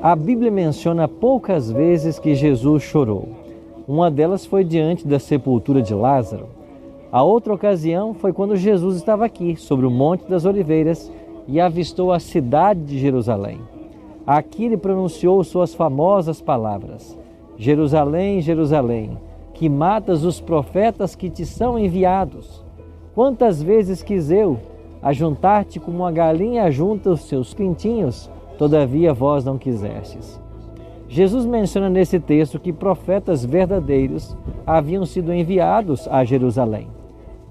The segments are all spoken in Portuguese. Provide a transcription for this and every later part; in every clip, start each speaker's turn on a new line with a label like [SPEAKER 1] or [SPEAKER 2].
[SPEAKER 1] A Bíblia menciona poucas vezes que Jesus chorou. Uma delas foi diante da sepultura de Lázaro. A outra ocasião foi quando Jesus estava aqui, sobre o Monte das Oliveiras, e avistou a cidade de Jerusalém. Aqui ele pronunciou suas famosas palavras: Jerusalém, Jerusalém, que matas os profetas que te são enviados. Quantas vezes quis eu ajuntar-te como uma galinha ajunta os seus pintinhos, todavia vós não quisestes. Jesus menciona nesse texto que profetas verdadeiros haviam sido enviados a Jerusalém.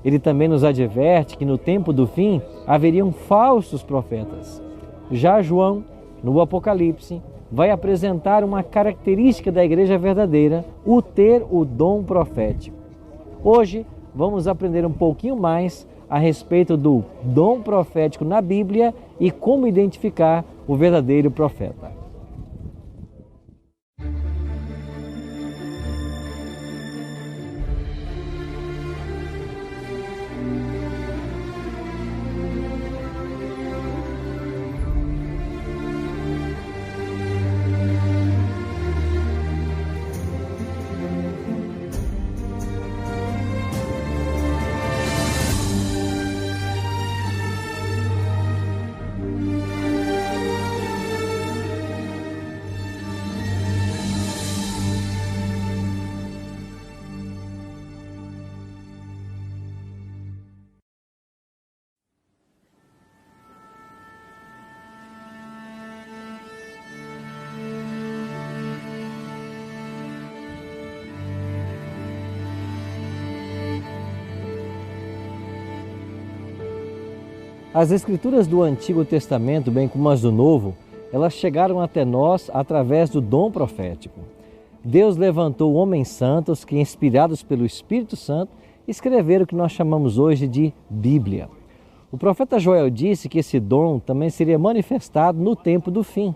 [SPEAKER 1] Ele também nos adverte que no tempo do fim haveriam falsos profetas. Já João, no Apocalipse, vai apresentar uma característica da igreja verdadeira, o ter o dom profético. Hoje vamos aprender um pouquinho mais a respeito do dom profético na Bíblia e como identificar o verdadeiro profeta. As Escrituras do Antigo Testamento, bem como as do Novo, elas chegaram até nós através do dom profético. Deus levantou homens santos que, inspirados pelo Espírito Santo, escreveram o que nós chamamos hoje de Bíblia. O profeta Joel disse que esse dom também seria manifestado no tempo do fim.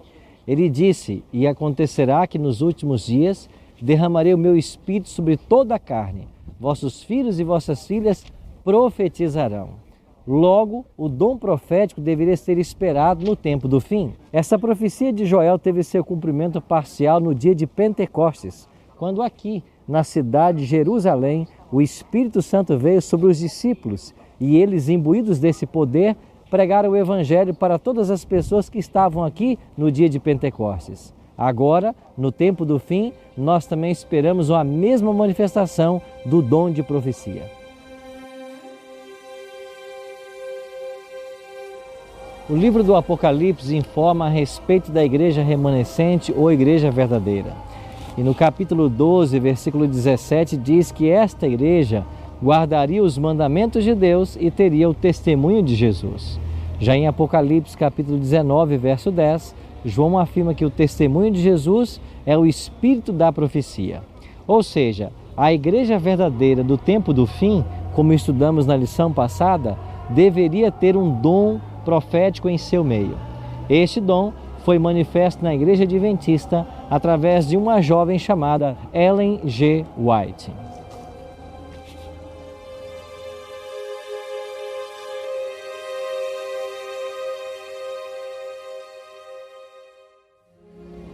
[SPEAKER 1] Ele disse: "E acontecerá que nos últimos dias derramarei o meu Espírito sobre toda a carne. Vossos filhos e vossas filhas profetizarão." Logo, o dom profético deveria ser esperado no tempo do fim. Essa profecia de Joel teve seu cumprimento parcial no dia de Pentecostes, quando aqui, na cidade de Jerusalém, o Espírito Santo veio sobre os discípulos e eles, imbuídos desse poder, pregaram o Evangelho para todas as pessoas que estavam aqui no dia de Pentecostes. Agora, no tempo do fim, nós também esperamos a mesma manifestação do dom de profecia. O livro do Apocalipse informa a respeito da igreja remanescente ou igreja verdadeira. E no capítulo 12, versículo 17, diz que esta igreja guardaria os mandamentos de Deus e teria o testemunho de Jesus. Já em Apocalipse, capítulo 19, verso 10, João afirma que o testemunho de Jesus é o espírito da profecia. Ou seja, a igreja verdadeira do tempo do fim, como estudamos na lição passada, deveria ter um dom profético em seu meio. Este dom foi manifesto na Igreja Adventista através de uma jovem chamada Ellen G. White.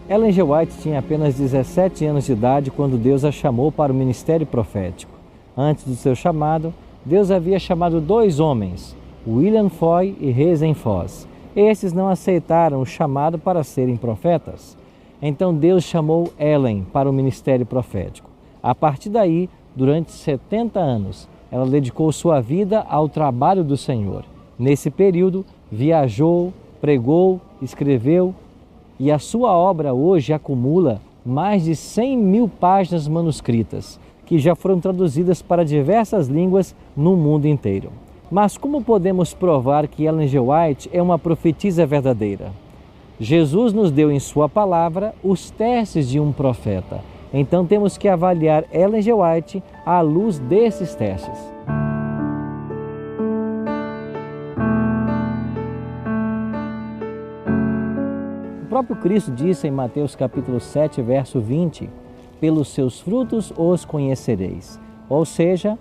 [SPEAKER 1] Ellen G. White tinha apenas 17 anos de idade quando Deus a chamou para o ministério profético. Antes do seu chamado, Deus havia chamado 2 homens, William Foy e Hazen Foss. Estes não aceitaram o chamado para serem profetas. Então Deus chamou Ellen para o ministério profético. A partir daí, durante 70 anos, ela dedicou sua vida ao trabalho do Senhor. Nesse período, viajou, pregou, escreveu, e a sua obra hoje acumula mais de 100.000 páginas manuscritas, que já foram traduzidas para diversas línguas no mundo inteiro. Mas como podemos provar que Ellen G. White é uma profetisa verdadeira? Jesus nos deu em sua palavra os testes de um profeta. Então temos que avaliar Ellen G. White à luz desses testes. O próprio Cristo disse em Mateus capítulo 7, verso 20, "Pelos seus frutos os conhecereis." Ou seja,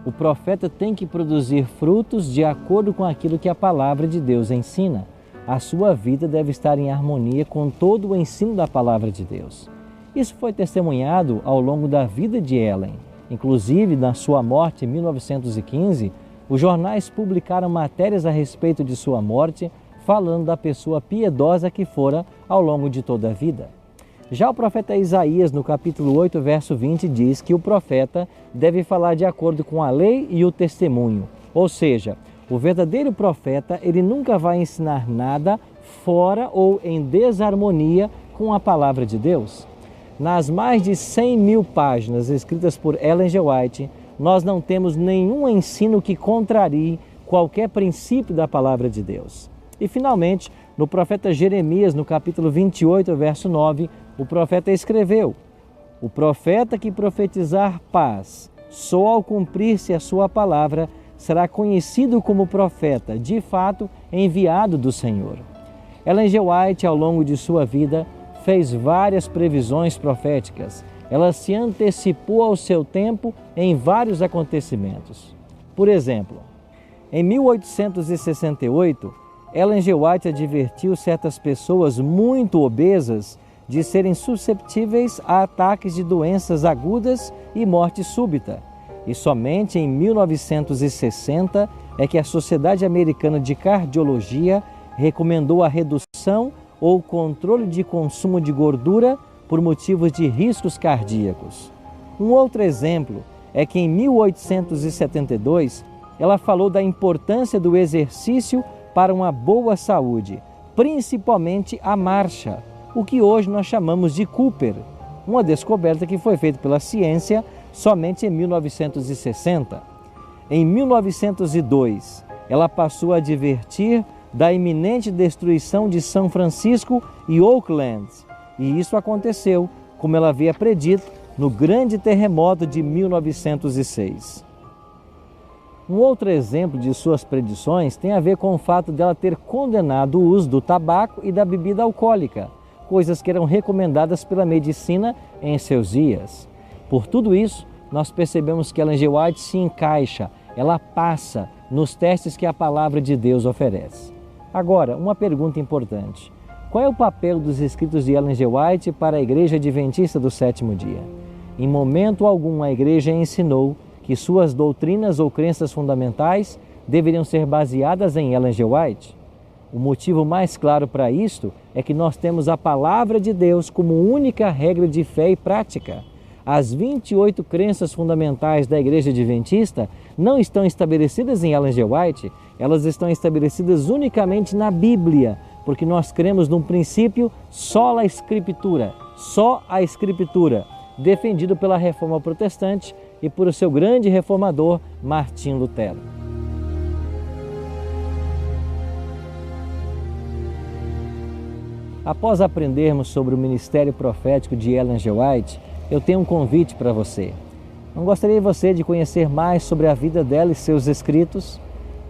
[SPEAKER 1] o profeta tem que produzir frutos de acordo com aquilo que a palavra de Deus ensina. a sua vida deve estar em harmonia com todo o ensino da Palavra de Deus. Isso foi testemunhado ao longo da vida de Ellen. Inclusive, na sua morte em 1915, os jornais publicaram matérias a respeito de sua morte, falando da pessoa piedosa que fora ao longo de toda a vida. Já o profeta Isaías, no capítulo 8, verso 20, diz que o profeta deve falar de acordo com a lei e o testemunho. Ou seja, o verdadeiro profeta, ele nunca vai ensinar nada fora ou em desarmonia com a palavra de Deus. Nas mais de 100 mil páginas escritas por Ellen G. White, nós não temos nenhum ensino que contrarie qualquer princípio da palavra de Deus. E finalmente, no profeta Jeremias, no capítulo 28, verso 9, o profeta escreveu: "O profeta que profetizar paz, só ao cumprir-se a sua palavra, será conhecido como profeta, de fato, enviado do Senhor." Ellen G. White, ao longo de sua vida, fez várias previsões proféticas. Ela se antecipou ao seu tempo em vários acontecimentos. Por exemplo, em 1868, Ellen G. White advertiu certas pessoas muito obesas de serem susceptíveis a ataques de doenças agudas e morte súbita. E somente em 1960 é que a Sociedade Americana de Cardiologia recomendou a redução ou controle de consumo de gordura por motivos de riscos cardíacos. Um outro exemplo é que em 1872 ela falou da importância do exercício para uma boa saúde, principalmente a marcha, o que hoje nós chamamos de Cooper, uma descoberta que foi feita pela ciência somente em 1960. Em 1902, ela passou a advertir da iminente destruição de São Francisco e Oakland, e isso aconteceu, como ela havia predito, no grande terremoto de 1906. Um outro exemplo de suas predições tem a ver com o fato dela ter condenado o uso do tabaco e da bebida alcoólica, coisas que eram recomendadas pela medicina em seus dias. Por tudo isso, nós percebemos que Ellen G. White se encaixa, ela passa nos testes que a palavra de Deus oferece. Agora, uma pergunta importante. Qual é o papel dos escritos de Ellen G. White para a Igreja Adventista do Sétimo Dia? Em momento algum, a Igreja ensinou que suas doutrinas ou crenças fundamentais deveriam ser baseadas em Ellen G. White. O motivo mais claro para isto é que nós temos a palavra de Deus como única regra de fé e prática. As 28 crenças fundamentais da Igreja Adventista não estão estabelecidas em Ellen G. White, elas estão estabelecidas unicamente na Bíblia, porque nós cremos num princípio sola Escritura, só a Escritura, defendido pela Reforma Protestante e por seu grande reformador, Martim Lutero. Após aprendermos sobre o ministério profético de Ellen G. White, eu tenho um convite para você. Não gostaria você de conhecer mais sobre a vida dela e seus escritos?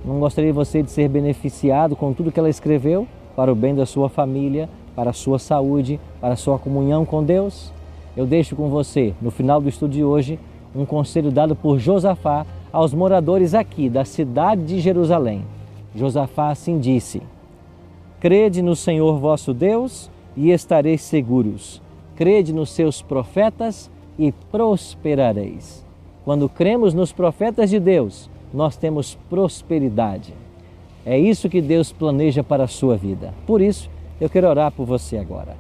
[SPEAKER 1] Não gostaria você de ser beneficiado com tudo que ela escreveu para o bem da sua família, para a sua saúde, para a sua comunhão com Deus? Eu deixo com você, no final do estudo de hoje, um conselho dado por Josafá aos moradores aqui da cidade de Jerusalém. Josafá assim disse: "Crede no Senhor vosso Deus e estareis seguros. Crede nos seus profetas e prosperareis." Quando cremos nos profetas de Deus, nós temos prosperidade. É isso que Deus planeja para a sua vida. Por isso, eu quero orar por você agora.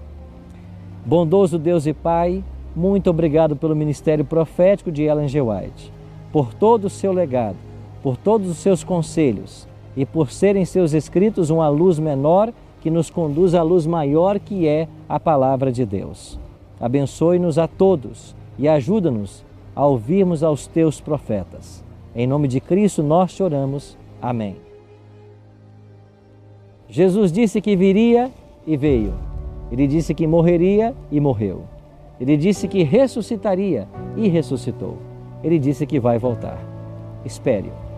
[SPEAKER 1] Bondoso Deus e Pai, muito obrigado pelo ministério profético de Ellen G. White, por todo o seu legado, por todos os seus conselhos e por serem seus escritos uma luz menor que nos conduz à luz maior que é a palavra de Deus. Abençoe-nos a todos e ajuda-nos a ouvirmos aos teus profetas. Em nome de Cristo nós te oramos. Amém. Jesus disse que viria e veio. Ele disse que morreria e morreu. Ele disse que ressuscitaria e ressuscitou. Ele disse que vai voltar. Espere-o.